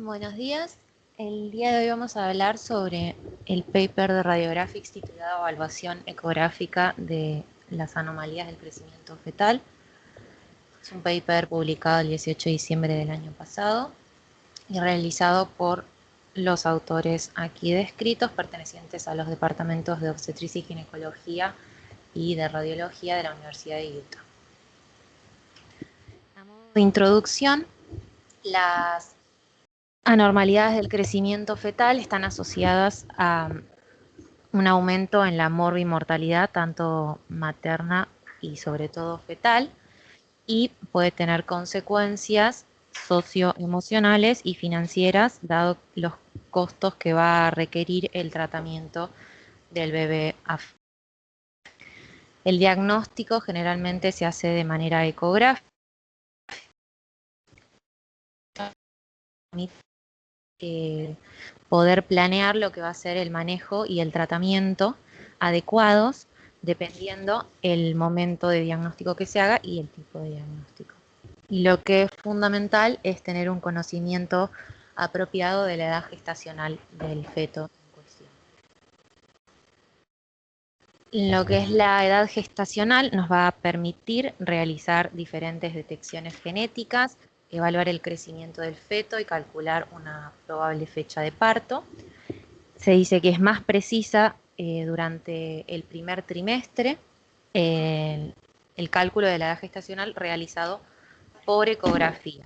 Buenos días. El día de hoy vamos a hablar sobre el paper de Radiographics titulado Evaluación ecográfica de las anomalías del crecimiento fetal. Es un paper publicado el 18 de diciembre del año pasado y realizado por los autores aquí descritos pertenecientes a los departamentos de obstetricia y ginecología y de radiología de la Universidad de Utah. A modo de introducción, las anormalidades del crecimiento fetal están asociadas a un aumento en la morbimortalidad, tanto materna y sobre todo fetal, y puede tener consecuencias socioemocionales y financieras, dado los costos que va a requerir el tratamiento del bebé. El diagnóstico generalmente se hace de manera ecográfica, poder planear lo que va a ser el manejo y el tratamiento adecuados dependiendo el momento de diagnóstico que se haga y el tipo de diagnóstico. Y lo que es fundamental es tener un conocimiento apropiado de la edad gestacional del feto en cuestión. Lo que es la edad gestacional nos va a permitir realizar diferentes detecciones genéticas, evaluar el crecimiento del feto y calcular una probable fecha de parto. Se dice que es más precisa durante el primer trimestre el cálculo de la edad gestacional realizado por ecografía.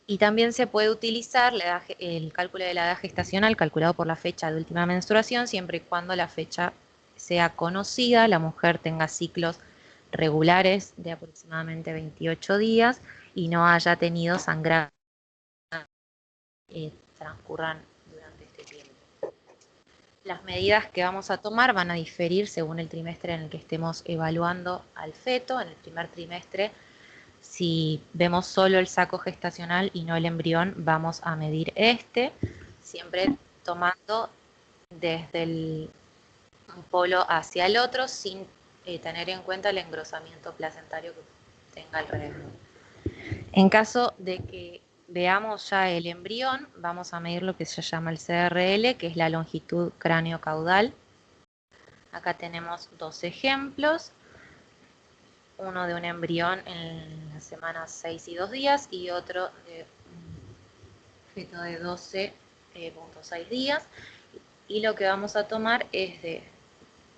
Y también se puede utilizar el cálculo de la edad gestacional calculado por la fecha de última menstruación, siempre y cuando la fecha sea conocida, la mujer tenga ciclos regulares de aproximadamente 28 días y no haya tenido sangrado transcurran durante este tiempo. Las medidas que vamos a tomar van a diferir según el trimestre en el que estemos evaluando al feto. En el primer trimestre, si vemos solo el saco gestacional y no el embrión, vamos a medir siempre tomando desde un polo hacia el otro sin tener en cuenta el engrosamiento placentario que tenga alrededor. En caso de que veamos ya el embrión, vamos a medir lo que se llama el CRL, que es la longitud cráneo-caudal. Acá tenemos dos ejemplos, uno de un embrión en las semanas 6 y 2 días y otro de un feto de 12.6 días. Y lo que vamos a tomar es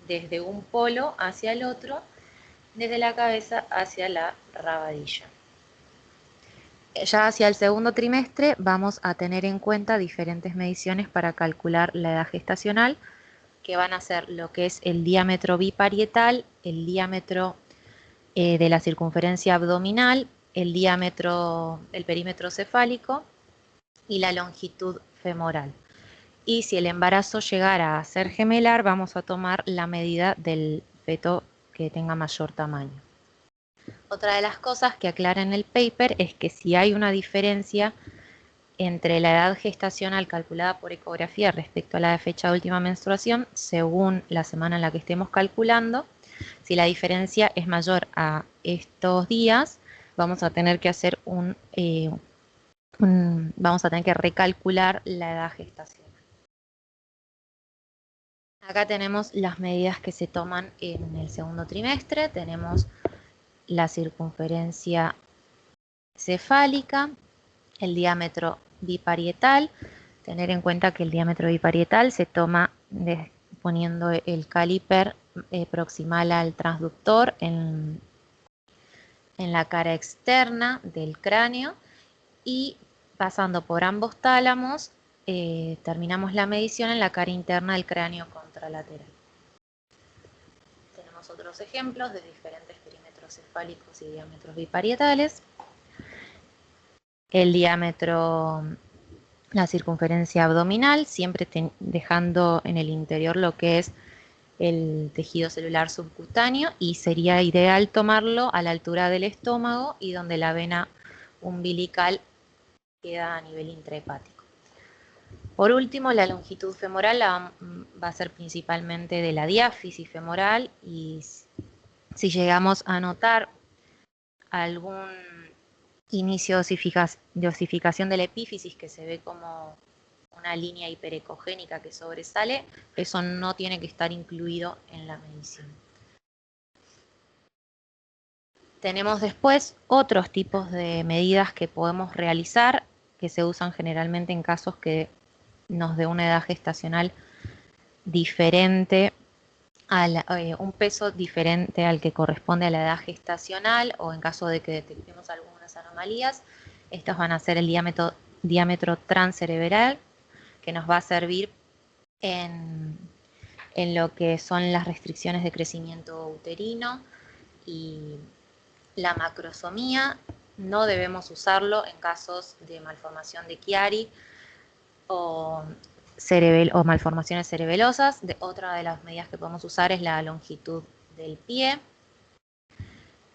desde un polo hacia el otro, desde la cabeza hacia la rabadilla. Ya hacia el segundo trimestre vamos a tener en cuenta diferentes mediciones para calcular la edad gestacional, que van a ser lo que es el diámetro biparietal, el diámetro de la circunferencia abdominal, el perímetro cefálico y la longitud femoral. Y si el embarazo llegara a ser gemelar, vamos a tomar la medida del feto que tenga mayor tamaño. Otra de las cosas que aclara en el paper es que si hay una diferencia entre la edad gestacional calculada por ecografía respecto a la fecha de última menstruación, según la semana en la que estemos calculando, si la diferencia es mayor a estos días, vamos a tener que hacer vamos a tener que recalcular la edad gestacional. Acá tenemos las medidas que se toman en el segundo trimestre. Tenemos la circunferencia cefálica, el diámetro biparietal. Tener en cuenta que el diámetro biparietal se toma poniendo el caliper proximal al transductor en la cara externa del cráneo y pasando por ambos tálamos terminamos la medición en la cara interna del cráneo contralateral. Tenemos otros ejemplos de diferentes perímetros cefálicos y diámetros biparietales. El diámetro, la circunferencia abdominal, siempre dejando en el interior lo que es el tejido celular subcutáneo, y sería ideal tomarlo a la altura del estómago y donde la vena umbilical queda a nivel intrahepático. Por último, la longitud femoral va a ser principalmente de la diáfisis femoral, y si llegamos a notar algún inicio de osificación de la epífisis, que se ve como una línea hiperecogénica que sobresale, eso no tiene que estar incluido en la medición. Tenemos después otros tipos de medidas que podemos realizar, que se usan generalmente en casos que nos dé una edad gestacional diferente, un peso diferente al que corresponde a la edad gestacional, o en caso de que detectemos algunas anomalías. Estos van a ser el diámetro transcerebral, que nos va a servir en lo que son las restricciones de crecimiento uterino, y la macrosomía no debemos usarlo en casos de malformación de Chiari o malformaciones cerebelosas. Otra de las medidas que podemos usar es la longitud del pie,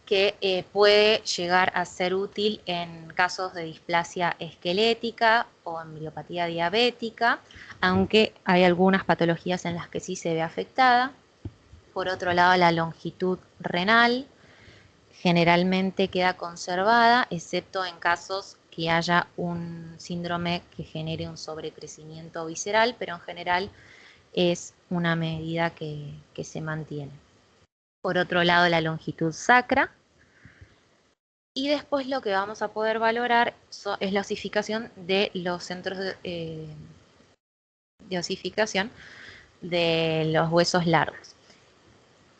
que puede llegar a ser útil en casos de displasia esquelética o embriopatía diabética, aunque hay algunas patologías en las que sí se ve afectada. Por otro lado, la longitud renal generalmente queda conservada, excepto en casos que haya un síndrome que genere un sobrecrecimiento visceral, pero en general es una medida que se mantiene. Por otro lado, la longitud sacra. Y después lo que vamos a poder valorar es la osificación de los centros de osificación de los huesos largos.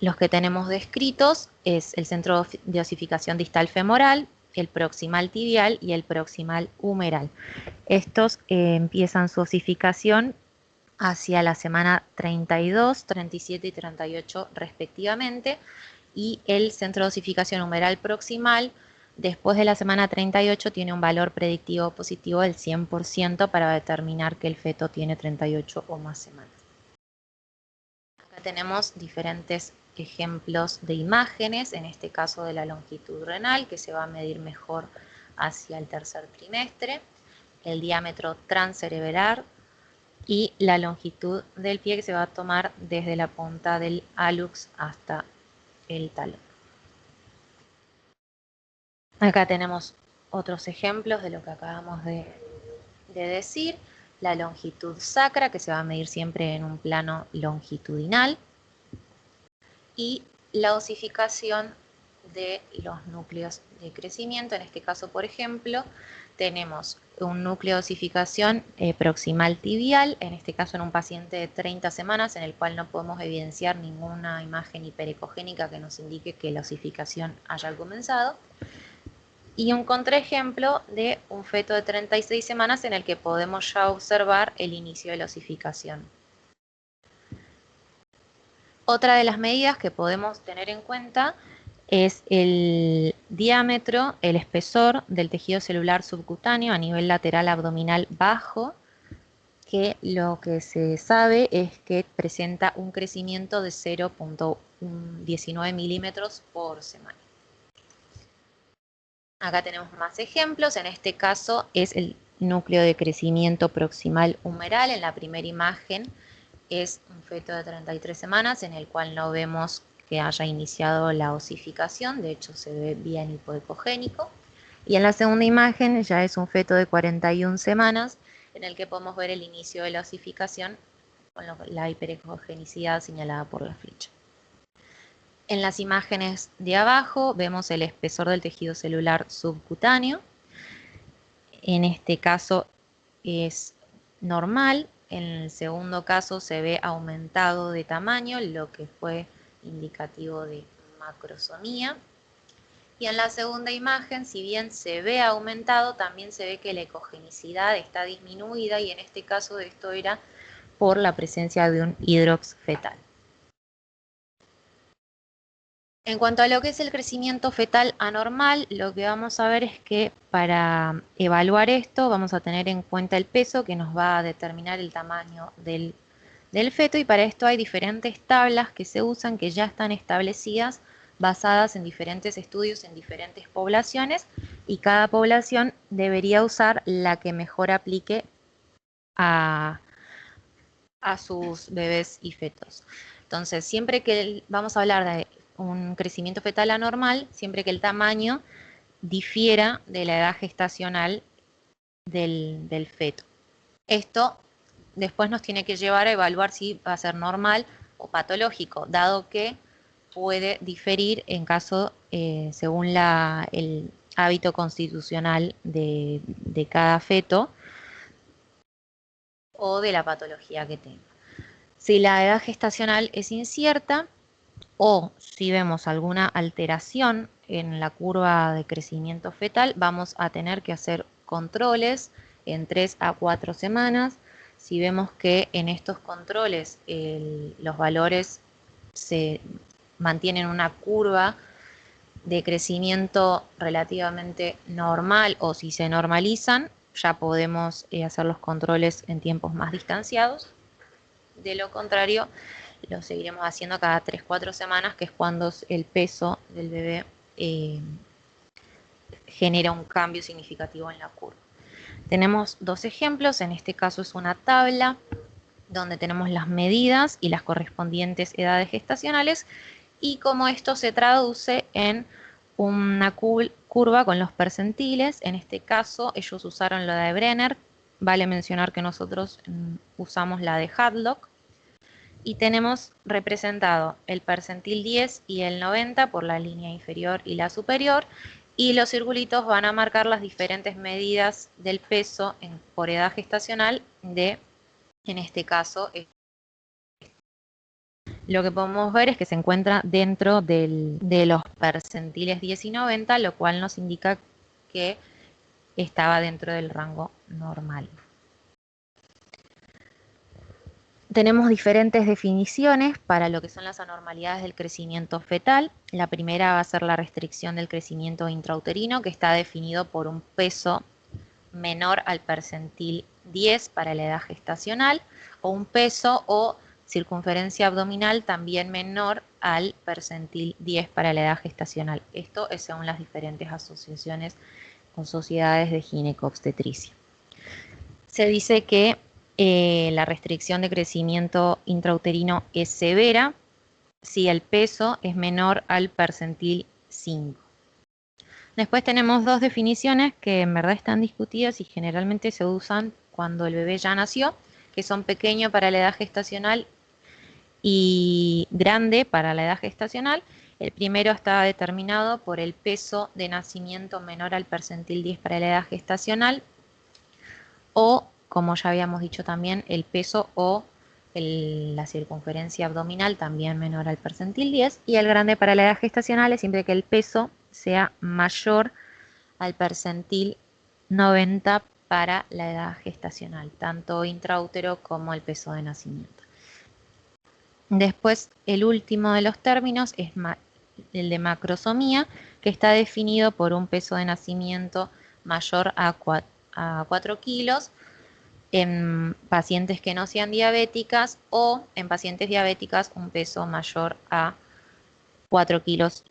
Los que tenemos descritos es el centro de osificación distal femoral, el proximal tibial y el proximal humeral. Estos empiezan su osificación hacia la semana 32, 37 y 38 respectivamente, y el centro de osificación humeral proximal después de la semana 38 tiene un valor predictivo positivo del 100% para determinar que el feto tiene 38 o más semanas. Acá tenemos diferentes ejemplos de imágenes, en este caso de la longitud renal, que se va a medir mejor hacia el tercer trimestre, el diámetro transcerebral y la longitud del pie, que se va a tomar desde la punta del hallux hasta el talón. Acá tenemos otros ejemplos de lo que acabamos de decir. La longitud sacra, que se va a medir siempre en un plano longitudinal, y la osificación de los núcleos de crecimiento. En este caso, por ejemplo, tenemos un núcleo de osificación proximal tibial, en este caso en un paciente de 30 semanas, en el cual no podemos evidenciar ninguna imagen hiperecogénica que nos indique que la osificación haya comenzado. Y un contraejemplo de un feto de 36 semanas en el que podemos ya observar el inicio de la osificación. Otra de las medidas que podemos tener en cuenta es el diámetro, el espesor del tejido celular subcutáneo a nivel lateral abdominal bajo, que lo que se sabe es que presenta un crecimiento de 0.19 milímetros por semana. Acá tenemos más ejemplos, en este caso es el núcleo de crecimiento proximal humeral. En la primera imagen es un feto de 33 semanas en el cual no vemos que haya iniciado la osificación, de hecho se ve bien hipoecogénico. Y en la segunda imagen ya es un feto de 41 semanas en el que podemos ver el inicio de la osificación con la hiperecogenicidad señalada por la flecha. En las imágenes de abajo vemos el espesor del tejido celular subcutáneo. En este caso es normal. En el segundo caso se ve aumentado de tamaño, lo que fue indicativo de macrosomía. Y en la segunda imagen, si bien se ve aumentado, también se ve que la ecogenicidad está disminuida, y en este caso esto era por la presencia de un hidrox fetal. En cuanto a lo que es el crecimiento fetal anormal, lo que vamos a ver es que para evaluar esto vamos a tener en cuenta el peso, que nos va a determinar el tamaño del feto, y para esto hay diferentes tablas que se usan, que ya están establecidas, basadas en diferentes estudios en diferentes poblaciones, y cada población debería usar la que mejor aplique a sus bebés y fetos. Entonces, siempre que vamos a hablar de un crecimiento fetal anormal, siempre que el tamaño difiera de la edad gestacional del feto. Esto después nos tiene que llevar a evaluar si va a ser normal o patológico, dado que puede diferir en caso, según el hábito constitucional de cada feto o de la patología que tenga. Si la edad gestacional es incierta o si vemos alguna alteración en la curva de crecimiento fetal, vamos a tener que hacer controles en 3 a 4 semanas. Si vemos que en estos controles los valores se mantienen una curva de crecimiento relativamente normal o si se normalizan, ya podemos hacer los controles en tiempos más distanciados. De lo contrario, lo seguiremos haciendo cada 3-4 semanas, que es cuando el peso del bebé genera un cambio significativo en la curva. Tenemos dos ejemplos, en este caso es una tabla donde tenemos las medidas y las correspondientes edades gestacionales y cómo esto se traduce en una curva con los percentiles. En este caso ellos usaron la de Brenner, vale mencionar que nosotros usamos la de Hadlock, y tenemos representado el percentil 10 y el 90 por la línea inferior y la superior, y los circulitos van a marcar las diferentes medidas del peso por edad gestacional en este caso, lo que podemos ver es que se encuentra dentro de los percentiles 10 y 90, lo cual nos indica que estaba dentro del rango normal. Tenemos diferentes definiciones para lo que son las anormalidades del crecimiento fetal. La primera va a ser la restricción del crecimiento intrauterino, que está definido por un peso menor al percentil 10 para la edad gestacional, o un peso o circunferencia abdominal también menor al percentil 10 para la edad gestacional. Esto es según las diferentes asociaciones o sociedades de ginecobstetricia. Se dice que la restricción de crecimiento intrauterino es severa si el peso es menor al percentil 5. Después tenemos dos definiciones que en verdad están discutidas y generalmente se usan cuando el bebé ya nació, que son pequeño para la edad gestacional y grande para la edad gestacional. El primero está determinado por el peso de nacimiento menor al percentil 10 para la edad gestacional, o, como ya habíamos dicho también, el peso o la circunferencia abdominal también menor al percentil 10, y el grande para la edad gestacional es siempre que el peso sea mayor al percentil 90 para la edad gestacional, tanto intraútero como el peso de nacimiento. Después, el último de los términos es el de macrosomía, que está definido por un peso de nacimiento mayor a 4 kilos en pacientes que no sean diabéticas, o en pacientes diabéticas un peso mayor a 4,5 kilos,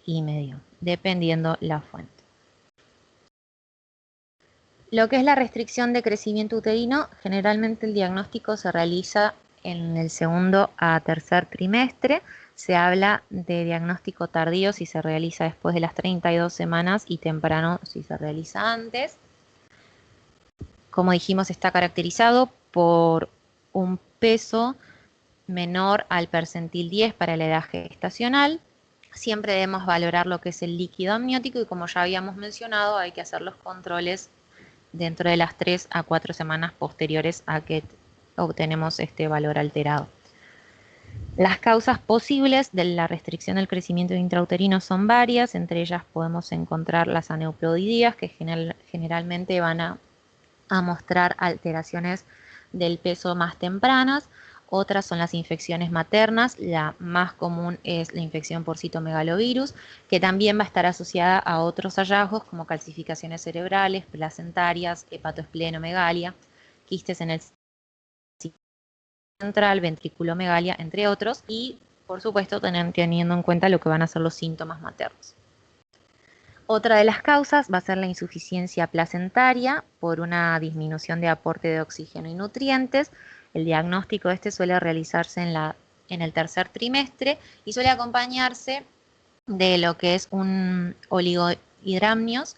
dependiendo la fuente. Lo que es la restricción de crecimiento uterino, generalmente el diagnóstico se realiza en el segundo a tercer trimestre. Se habla de diagnóstico tardío si se realiza después de las 32 semanas y temprano si se realiza antes. Como dijimos, está caracterizado por un peso menor al percentil 10 para la edad gestacional. Siempre debemos valorar lo que es el líquido amniótico y, como ya habíamos mencionado, hay que hacer los controles dentro de las 3 a 4 semanas posteriores a que obtenemos este valor alterado. Las causas posibles de la restricción del crecimiento intrauterino son varias. Entre ellas podemos encontrar las aneuploidías, que generalmente van a mostrar alteraciones del peso más tempranas. Otras son las infecciones maternas. La más común es la infección por citomegalovirus, que también va a estar asociada a otros hallazgos como calcificaciones cerebrales, placentarias, hepatoesplenomegalia, quistes en el central, ventriculomegalia, entre otros, y por supuesto teniendo en cuenta lo que van a ser los síntomas maternos. Otra de las causas va a ser la insuficiencia placentaria por una disminución de aporte de oxígeno y nutrientes. El diagnóstico de este suele realizarse en el tercer trimestre y suele acompañarse de lo que es un oligohidramnios,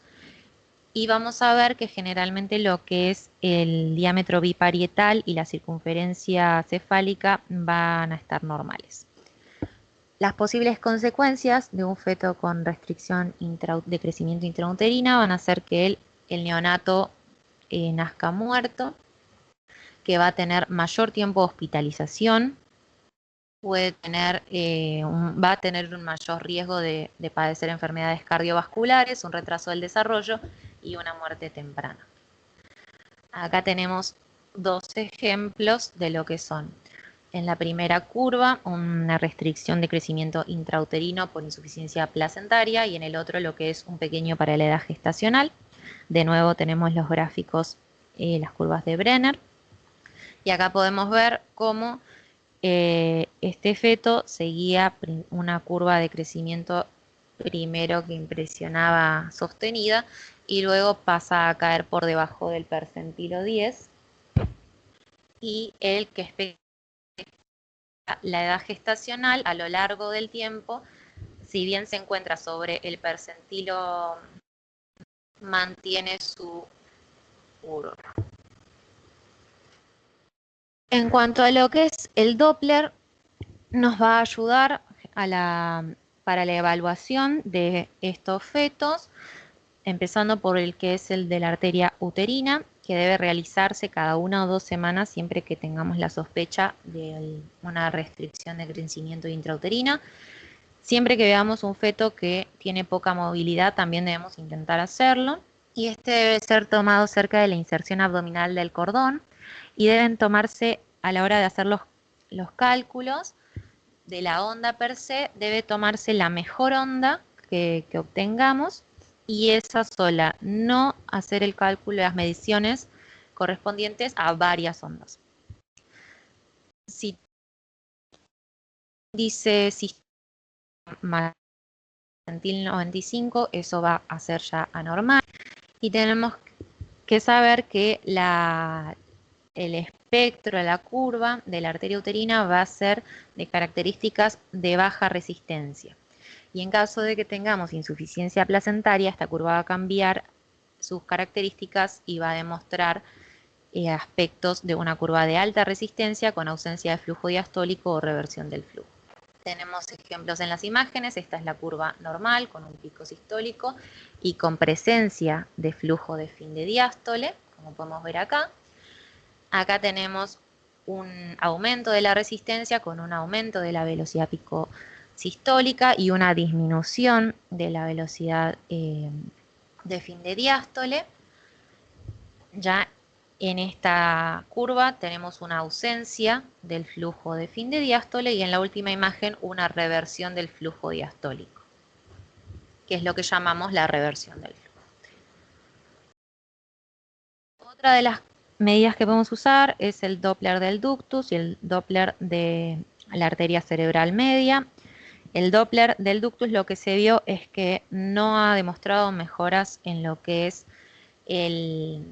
y vamos a ver que generalmente lo que es el diámetro biparietal y la circunferencia cefálica van a estar normales. Las posibles consecuencias de un feto con restricción de crecimiento intrauterina van a ser que el neonato nazca muerto, que va a tener mayor tiempo de hospitalización, va a tener un mayor riesgo de padecer enfermedades cardiovasculares, un retraso del desarrollo y una muerte temprana. Acá tenemos dos ejemplos de lo que son. En la primera curva, una restricción de crecimiento intrauterino por insuficiencia placentaria, y en el otro lo que es un pequeño para la edad gestacional. De nuevo tenemos los gráficos, las curvas de Brenner. Y acá podemos ver cómo este feto seguía una curva de crecimiento primero que impresionaba sostenida y luego pasa a caer por debajo del percentilo 10, y el que espera la edad gestacional a lo largo del tiempo, si bien se encuentra sobre el percentilo, mantiene su curva. En cuanto a lo que es el Doppler, nos va a ayudar para la evaluación de estos fetos, empezando por el que es el de la arteria uterina, que debe realizarse cada 1 o 2 semanas siempre que tengamos la sospecha de una restricción de crecimiento intrauterina. Siempre que veamos un feto que tiene poca movilidad, también debemos intentar hacerlo. Y este debe ser tomado cerca de la inserción abdominal del cordón, y deben tomarse a la hora de hacer los cálculos de la onda per se, debe tomarse la mejor onda que obtengamos, y esa sola, no hacer el cálculo de las mediciones correspondientes a varias ondas. Si dice sistema percentil 95, eso va a ser ya anormal, y tenemos que saber que el espectro de la curva de la arteria uterina va a ser de características de baja resistencia. Y en caso de que tengamos insuficiencia placentaria, esta curva va a cambiar sus características y va a demostrar aspectos de una curva de alta resistencia con ausencia de flujo diastólico o reversión del flujo. Tenemos ejemplos en las imágenes. Esta es la curva normal con un pico sistólico y con presencia de flujo de fin de diástole, como podemos ver acá. Acá tenemos un aumento de la resistencia con un aumento de la velocidad pico sistólica y una disminución de la velocidad de fin de diástole. Ya en esta curva tenemos una ausencia del flujo de fin de diástole, y en la última imagen una reversión del flujo diastólico, que es lo que llamamos la reversión del flujo. Otra de las medidas que podemos usar es el Doppler del ductus y el Doppler de la arteria cerebral media. El Doppler del ductus, lo que se vio es que no ha demostrado mejoras en lo que es el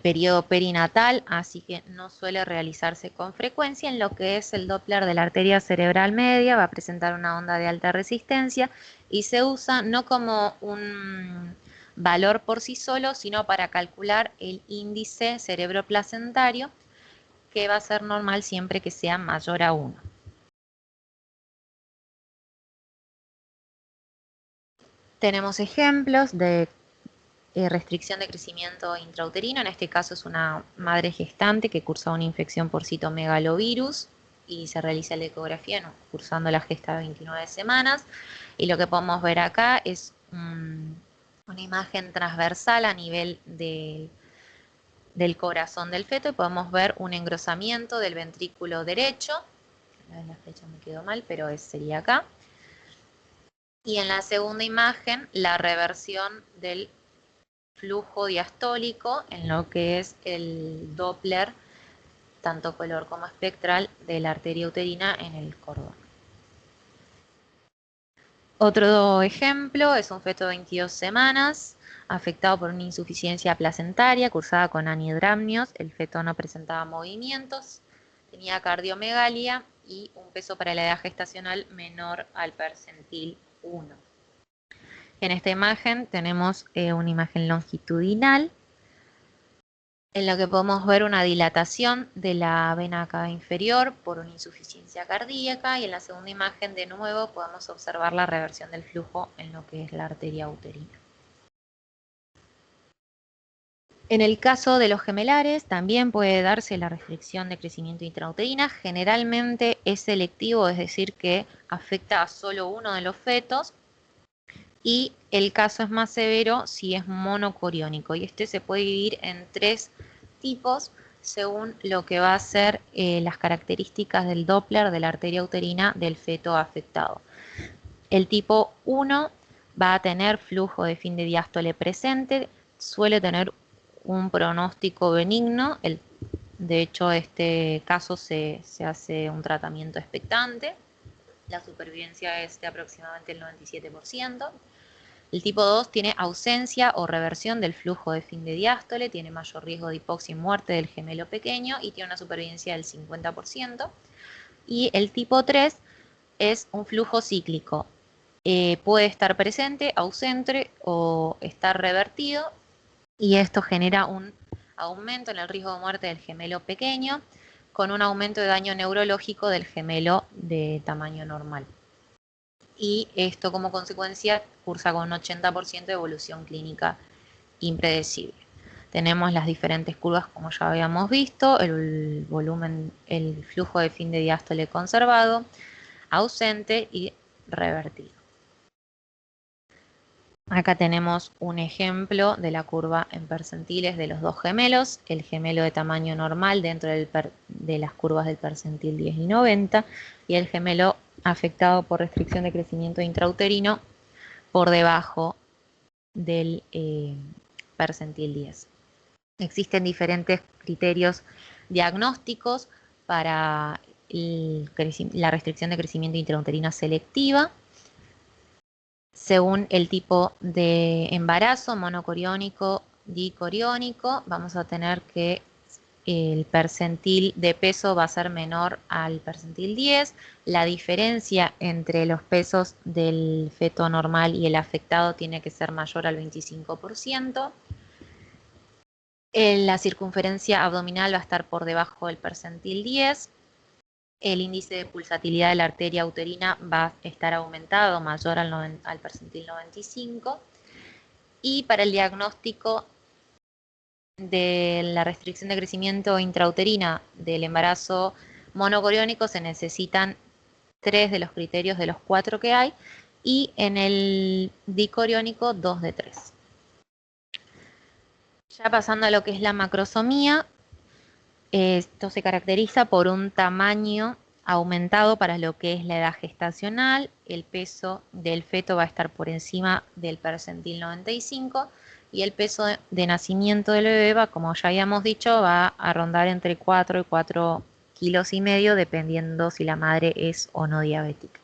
periodo perinatal, así que no suele realizarse con frecuencia. En lo que es el Doppler de la arteria cerebral media, va a presentar una onda de alta resistencia y se usa no como un valor por sí solo, sino para calcular el índice cerebroplacentario, que va a ser normal siempre que sea mayor a 1. Tenemos ejemplos de restricción de crecimiento intrauterino. En este caso es una madre gestante que cursa una infección por citomegalovirus y se realiza la ecografía cursando la gesta de 29 semanas. Y lo que podemos ver acá es una imagen transversal a nivel del corazón del feto, y podemos ver un engrosamiento del ventrículo derecho. La flecha me quedó mal, pero sería acá. Y en la segunda imagen, la reversión del flujo diastólico en lo que es el Doppler, tanto color como espectral, de la arteria uterina en el cordón. Otro ejemplo es un feto de 22 semanas, afectado por una insuficiencia placentaria, cursada con anidramnios. El feto no presentaba movimientos, tenía cardiomegalia y un peso para la edad gestacional menor al percentil 1. En esta imagen tenemos una imagen longitudinal en la que podemos ver una dilatación de la vena cava inferior por una insuficiencia cardíaca, y en la segunda imagen de nuevo podemos observar la reversión del flujo en lo que es la arteria uterina. En el caso de los gemelares también puede darse la restricción de crecimiento intrauterina. Generalmente es selectivo, es decir, que afecta a solo uno de los fetos, y el caso es más severo si es monocoriónico, y este se puede dividir en 3 tipos según lo que va a ser las características del Doppler de la arteria uterina del feto afectado. El tipo 1 va a tener flujo de fin de diástole presente, suele tener un pronóstico benigno. De hecho, este caso se hace un tratamiento expectante. La supervivencia es de aproximadamente el 97%. El tipo 2 tiene ausencia o reversión del flujo de fin de diástole, tiene mayor riesgo de hipoxia y muerte del gemelo pequeño y tiene una supervivencia del 50%. Y el tipo 3 es un flujo cíclico. Puede estar presente, ausente o estar revertido, y esto genera un aumento en el riesgo de muerte del gemelo pequeño con un aumento de daño neurológico del gemelo de tamaño normal. Y esto como consecuencia cursa con un 80% de evolución clínica impredecible. Tenemos las diferentes curvas como ya habíamos visto, el volumen, el flujo de fin de diástole conservado, ausente y revertido. Acá tenemos un ejemplo de la curva en percentiles de los dos gemelos, el gemelo de tamaño normal dentro de las curvas del percentil 10 y 90, y el gemelo afectado por restricción de crecimiento intrauterino por debajo del percentil 10. Existen diferentes criterios diagnósticos para la restricción de crecimiento intrauterino selectiva, según el tipo de embarazo, monocoriónico, dicoriónico. Vamos a tener que el percentil de peso va a ser menor al percentil 10. La diferencia entre los pesos del feto normal y el afectado tiene que ser mayor al 25%. La circunferencia abdominal va a estar por debajo del percentil 10. El índice de pulsatilidad de la arteria uterina va a estar aumentado, mayor al percentil 95. Y para el diagnóstico de la restricción de crecimiento intrauterina del embarazo monocoriónico se necesitan 3 de los criterios de los 4 que hay, y en el dicoriónico 2 de 3. Ya pasando a lo que es la macrosomía, esto se caracteriza por un tamaño aumentado para lo que es la edad gestacional. El peso del feto va a estar por encima del percentil 95, y el peso de nacimiento del bebé va, como ya habíamos dicho, va a rondar entre 4 y 4,5 kilos, dependiendo si la madre es o no diabética.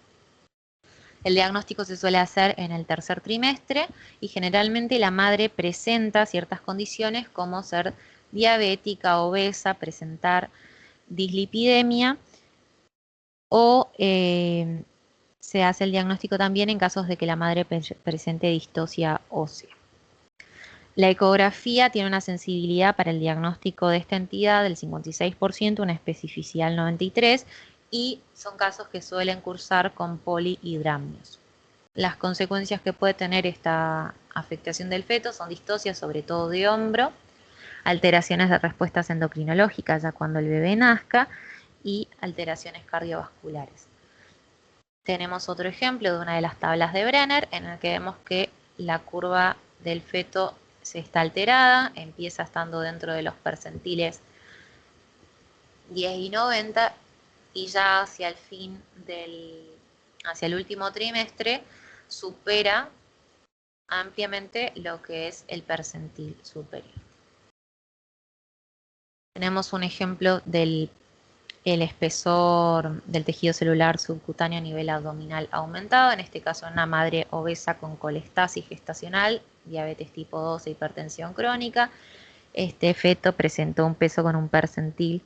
El diagnóstico se suele hacer en el tercer trimestre, y generalmente la madre presenta ciertas condiciones como ser diabética, obesa, presentar dislipidemia, o se hace el diagnóstico también en casos de que la madre presente distosia ósea. La ecografía tiene una sensibilidad para el diagnóstico de esta entidad del 56%, una especificidad del 93%, y son casos que suelen cursar con polihidramnios. Las consecuencias que puede tener esta afectación del feto son distocias, sobre todo de hombro, alteraciones de respuestas endocrinológicas ya cuando el bebé nazca, y alteraciones cardiovasculares. Tenemos otro ejemplo de una de las tablas de Brenner en el que vemos que la curva del feto se está alterada, empieza estando dentro de los percentiles 10 y 90, y ya hacia el fin hacia el último trimestre supera ampliamente lo que es el percentil superior. Tenemos un ejemplo del espesor del tejido celular subcutáneo a nivel abdominal aumentado, en este caso una madre obesa con colestasis gestacional, diabetes tipo 2 e hipertensión crónica. Este feto presentó un peso con un percentil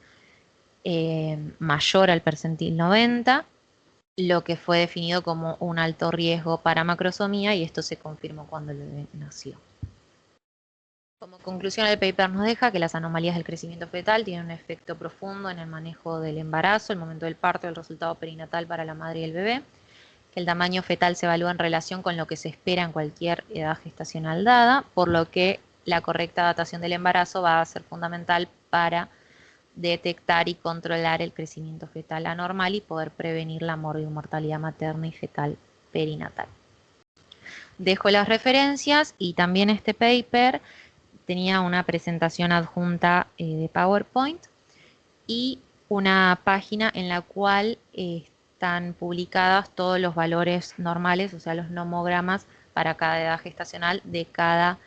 mayor al percentil 90, lo que fue definido como un alto riesgo para macrosomía, y esto se confirmó cuando el bebé nació. Como conclusión, el paper nos deja que las anomalías del crecimiento fetal tienen un efecto profundo en el manejo del embarazo, el momento del parto, el resultado perinatal para la madre y el bebé, que el tamaño fetal se evalúa en relación con lo que se espera en cualquier edad gestacional dada, por lo que la correcta datación del embarazo va a ser fundamental para detectar y controlar el crecimiento fetal anormal y poder prevenir la mortalidad materna y fetal perinatal. Dejo las referencias, y también este paper tenía una presentación adjunta de PowerPoint y una página en la cual están publicadas todos los valores normales, o sea, los nomogramas para cada edad gestacional de cada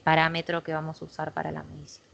parámetro que vamos a usar para la medición.